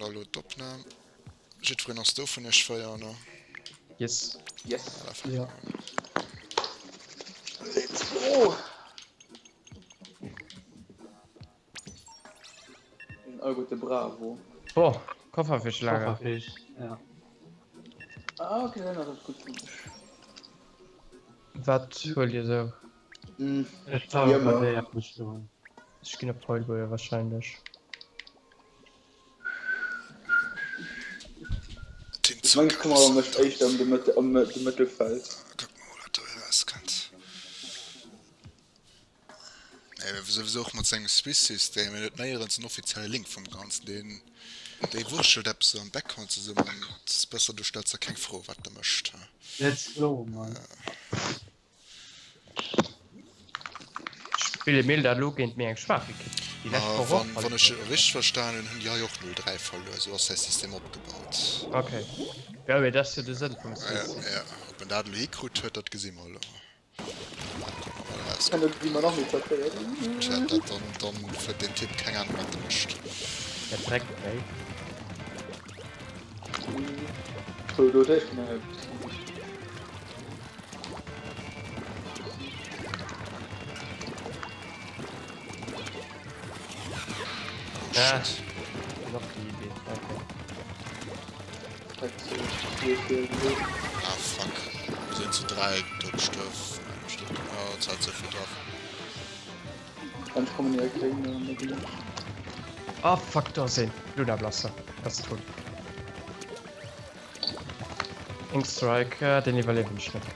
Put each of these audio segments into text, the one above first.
Hallo, Doppner. Sieht früher noch so von der Schweier, ne? Yes. Yes. Ja. Let's go. Gute Bravo. Boah, Kofferfischlager. Kofferfisch, ja. Ah, okay, dann ist gut. Was hol ihr so? Ich glaube, Ja, bei aber- der Abmischung. Ich gehe nach Heulboy wahrscheinlich. Den Ich meine, guck mal, was echt am Mittelfeld. Guck mal, wo du rauskommt. Ey, wir sowieso auch mit seinem Swiss-System, wenn das näher als ein offizieller Link vom Ganzen, den die Wurschel-App so am Background zusammen, das ist besser, du stellst ja kein froh, was du möchtest. Let's go, Mann. Spiele milder Look in mir schwach. Die letzte Woche. Wenn ich richtig verstanden habe, ja auch 0,3 verloren, so hast du das System abgebaut. Okay. Ja, aber das ist der Sinn vom Ja, Swiss. ja. Wenn da du gut hört, das gesehen mal. Kann das wie man noch nicht erzählen? Ich hätte dann für den Tipp keine Ahnung, was du möchtest. Der Dreck, ey. So, du hast ne. Ja. Shit. Noch die Idee. Okay. Ah, fuck. Wir sind zu 3 Duckstoff. Oh, jetzt hat sie viel drauf. Dann kommen die kriegen. Oh, fuck, da sehen. Luna Blaster. Das ist toll. Ink Strike, den überleben ich nicht.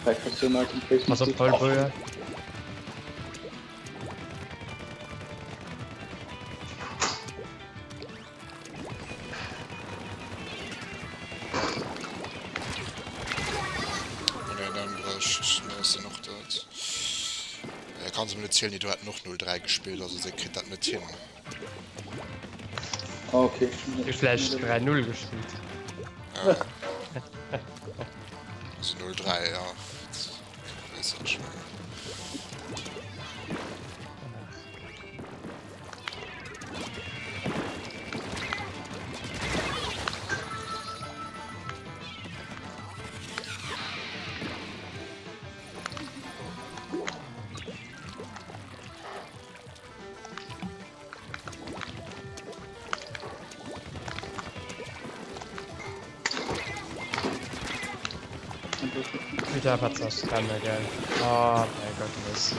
Vielleicht kannst du mal komplett. Was auf Heulboy? Und ja, dann ist noch dort. Er kann sie mir nicht zählen, du hat noch 0,3 gespielt, also sie kriegt das nicht hin. Okay. Vielleicht 3-0 gespielt. Ja. Also 0,3, ja. Das ist halt schwer. Wieder was aus Kammer, geil. Oh mein Gott, das.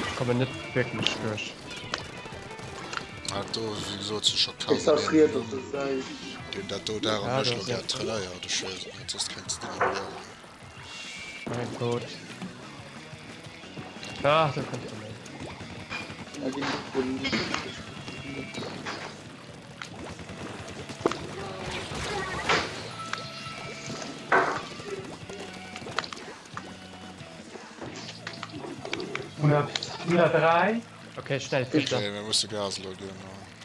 Ich komme nicht wirklich durch. Ah, du, wieso zu Ich schockant? safriert das ist sei. Den da du darum Ja, möchtest, das ja, ist- Triller, ja, du schwörst, jetzt kennst du den wieder. Mein Gott. Ah, da kommt er nicht. Ja, die Oder 103? Okay, schnell, bitte. Okay, wir müssen Gas gehen.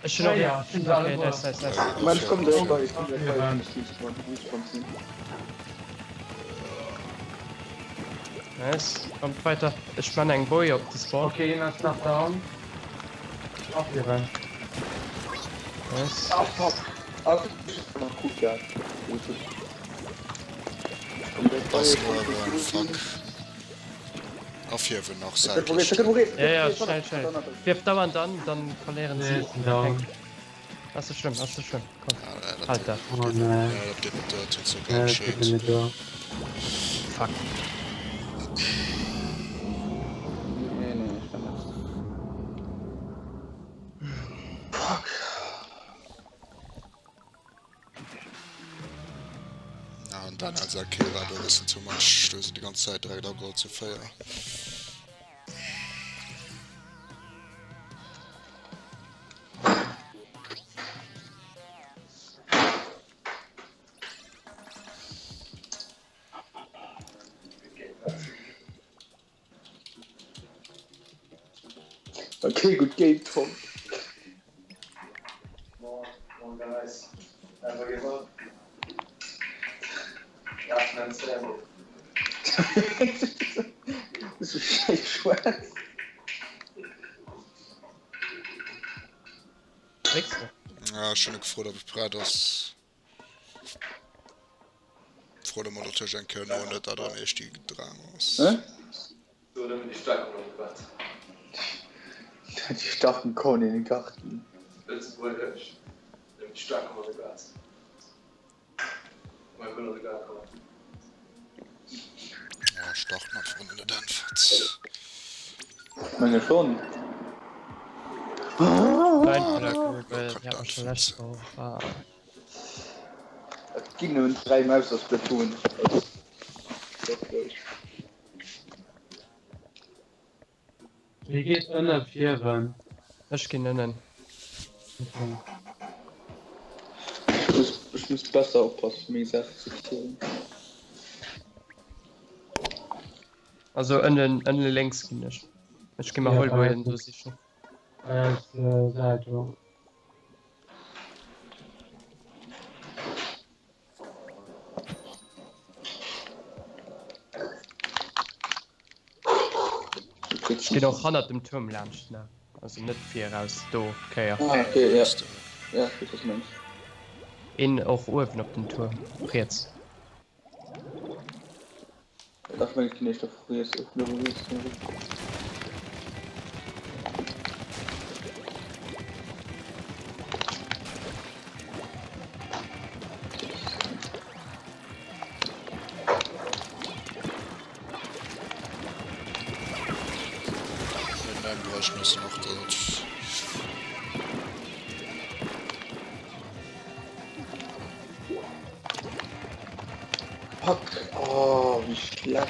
Ich bin noch Ja, hier. sind alle Okay, gut. nice, nice, nice. Man kommt der bei. Ich bin Ja. der bei. Ich komm zu. Nice. Kommt weiter. Ich spanne einen Boy auf die Sport. Okay, jemand ist noch down. Auf die Rand. Nice. Ah, fuck. Ah, gut, ja. Gut. Und der Das Feuer war kommt ein nicht Fuck. gut. Auf hier wird noch Ich seitlich. kann probieren. Ja, ja, schnell, schnell. Wirf dauernd dann verlieren Nee, sie. ist down. Das ist schlimm, das ist schlimm. Komm, Ja, halt da. Oh nein. Ja, das geht dort so Ja, ganz ich bin schön. nicht da. Fuck. Nee, ich kann nicht. Fuck. Ja, und dann als okay, war du bist zu much, stöße die ganze Zeit direkt auf Gold zu Feuer. Okay, good game, Tom. One guys, never give up. Ja, man sehr gut. Das ist scheiß schwer. Wechsel. Ja, schon gefreut, ob ich bereit ist. Froh, dass man natürlich ein können, ohne da dann echt die Drang ist. Hä? So, damit ich stark umgebracht. Die starken Korn in den Garten. Das ist wohl hübsch. Damit ich stark umgebracht. Mein Müller gar kommen. Ja, stark nach vorne in der Danfahrt. Meine schon. Nein, oder Gott, Google, Gott, ja, Gott. schon recht. Oh, ah. Es ging nur 3 Maus aus Platoon. Wie geht's in der Vieren? Ich geh nennen. Ich muss besser aufpassen, wie gesagt, zu killen. Also, in den links gehen ich. Ich geh mal Ja, holen, aber wohin, das- du siehst schon. Als Seite. Ich geh noch 100 im Turm lernst, ne? Also nicht 4 raus, do, okay, ja. Ah, okay, ja. Ja, das ist Mensch. In auch oben auf den Turm. Jetzt. Darf man nicht auf früh ist. Wenn ein Geräusch müssen noch dort. Fuck. Oh, wie schlecht.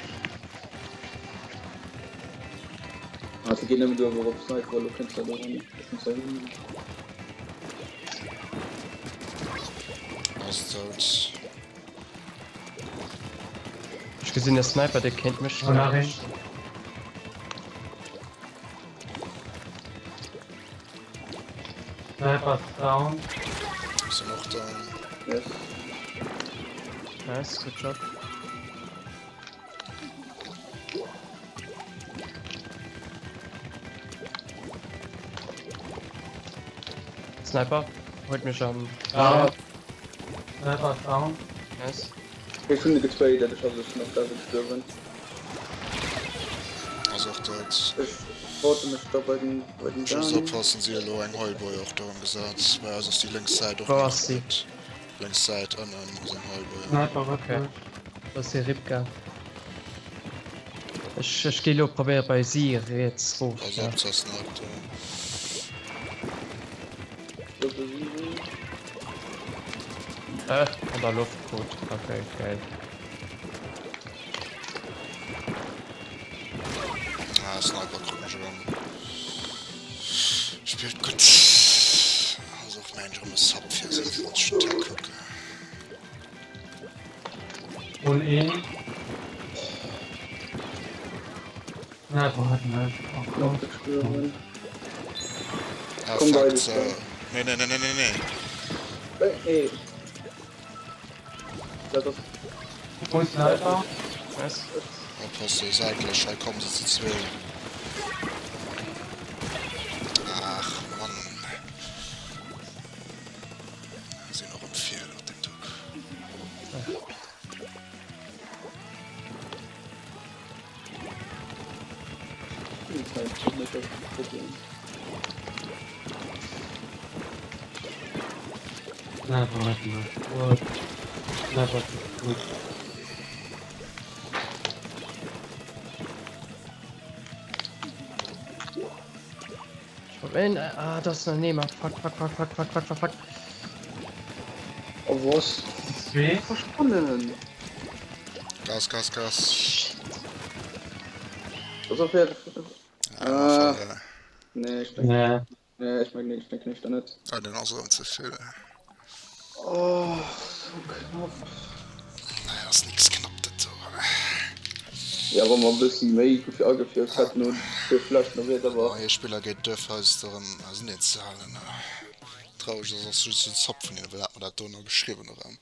Also gehen damit über auf Sniper, weil du kannst ja da rein. Also dort. Ich gesehen, der Sniper, der kennt mich Und nach hinten. Sniper down. Ist er noch da? Yes. Nice, good job. Sniper, holt mich an. Ja. Sniper down. Nice. Ich finde getradet, ich habe es noch da gestorben. Also auch dort. Ich wollte mich da bei den Schon so passen sie lo ein Heulboy auch darum gesagt, weil also auf die Längsseite auch Wo noch ist sie? mit Längsseite an so ein Heulboy. Sniper Okay. rückwärts. Das ist die Ripka. Ich gehe nur probieren bei sie jetzt hoch. Also Ja. ob das noch An der Luft, gut. Okay, geil. Ah, Sniper gucken schon. Spielt gut. Also auf meinen Drum ist Sub für sie, ich muss schon gucken. Und ihn. Sniper hat ihn. noch gestorben. Ah, Komm, fuck, beides so. dann. Nee. Ey. Das ist Und Sniper. Nice. Apostel, seitlich, da kommen sie zu zwei. Ach, Mann. Sie noch im Vier auf dem Tag. halt nicht das Problem. Sniper hat ihn. Gut. Sniper ist gut. Wenn, das ist ein Nehmer. Fuck. Oh, was? Zwei. Spannend. Gas. Das auf jeden Fall. Ja, Nee, ich Nee. denke nicht da nicht. den anderen zu viel. Oh, so knapp. Naja, das ist nix knapp dazu. Ja, aber mal ein bisschen mehr gut für angeführt hat, nur für vielleicht noch wieder, aber. Ihr Spieler geht dürfen als darin, also nicht zahlen. Traurig, dass das so Zopfen in der hat man da noch geschrieben noch an.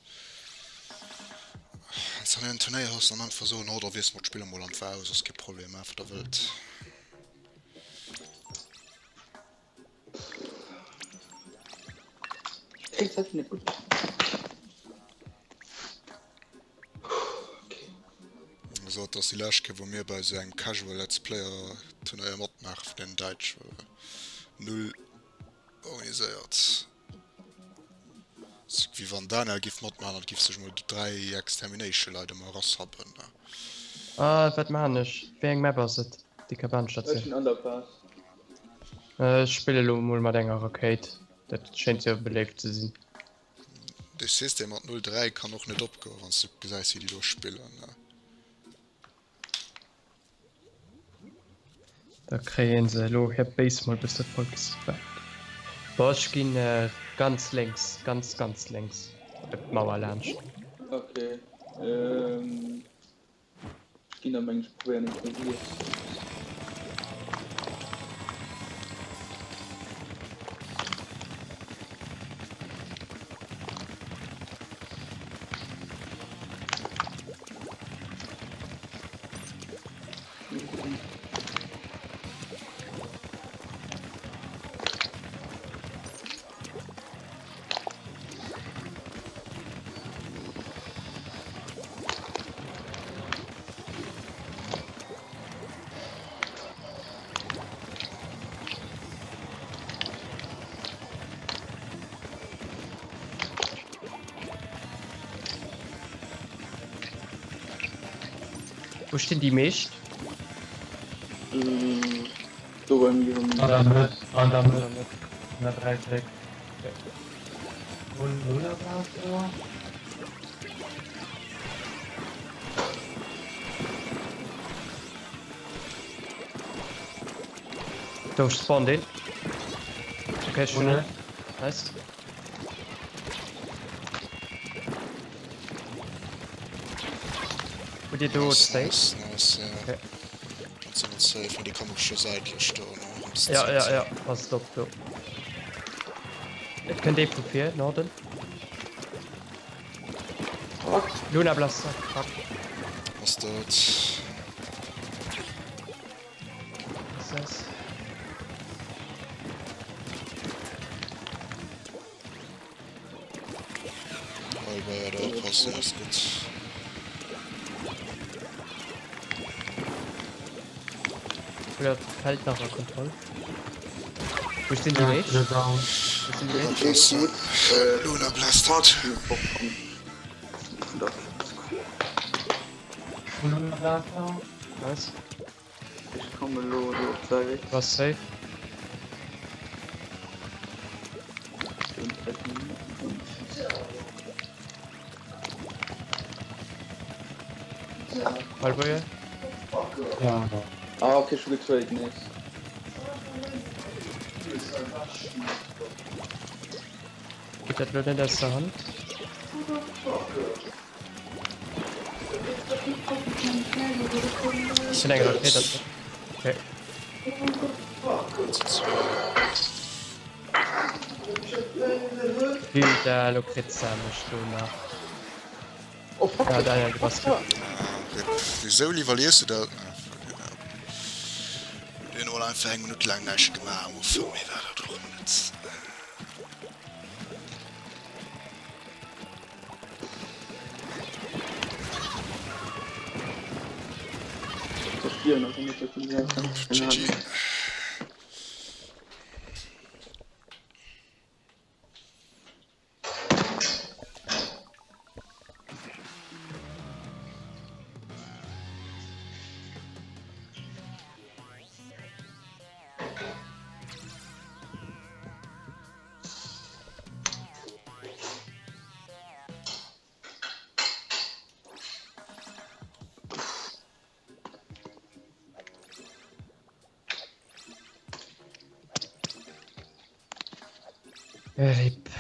Als du ein Turnier hast, dann einfach so, oder wirst du spielen mal am Faus, das gibt Probleme auf der Welt. Kriegst halt nicht gut. so dass die Lachke wo mir bei so einem casual Let's Player Turnier Mod nach den Deutsch null organisiert wie wann dann gift Mod man gibt sich mal die 3 Extermination Leute mal raus haben wat man nicht wie eng Mapper sit die Kabanstation Underpass. spiele lo mal mat enger Arcade dat scheint ja belebt zu sinn das System hat 03 kann noch nicht opgo wann du gesagt die durchspielen da kreen se lo her Base mal bis dat voll Bosch gin ganz längs ganz längs Mauer lerncht Okay. Kindermensch probieren nicht hier. Wo stehen die Mecht? So bei mir. An der Mitte. Na 3 Klick. Und Luna war so. Du spawn den. Okay, schon. Ohne. Nice. Wo die du stay? Okay. die kommen schon seitlich Ja, was stopp du. Ich kann den Profil, Norden. Luna Blaster. Fuck. was dort Was ist das? weil bei der Post ist gut Oder fällt nach der Kontrolle. Wo stehen die Mecht? Ja, down. Wo sind die Mecht? das Luna Blast Luna Blaster. Nice. Ich komme los, sag ich. Was safe? Halbwegs? Ja, da. Ah, okay, schon getradet, nice. Geht das nur in der Hand? Ich bin länger, okay, das. Okay. Wieder Lokritza nicht du nach. Oh, fuck. Ja, Daniel, du warst gut. wieso lievalierst du da den oder einfach 1 Minute lang nicht gemacht für mir war das doch nicht Das Spiel noch nicht so viel mehr. GG Lieb.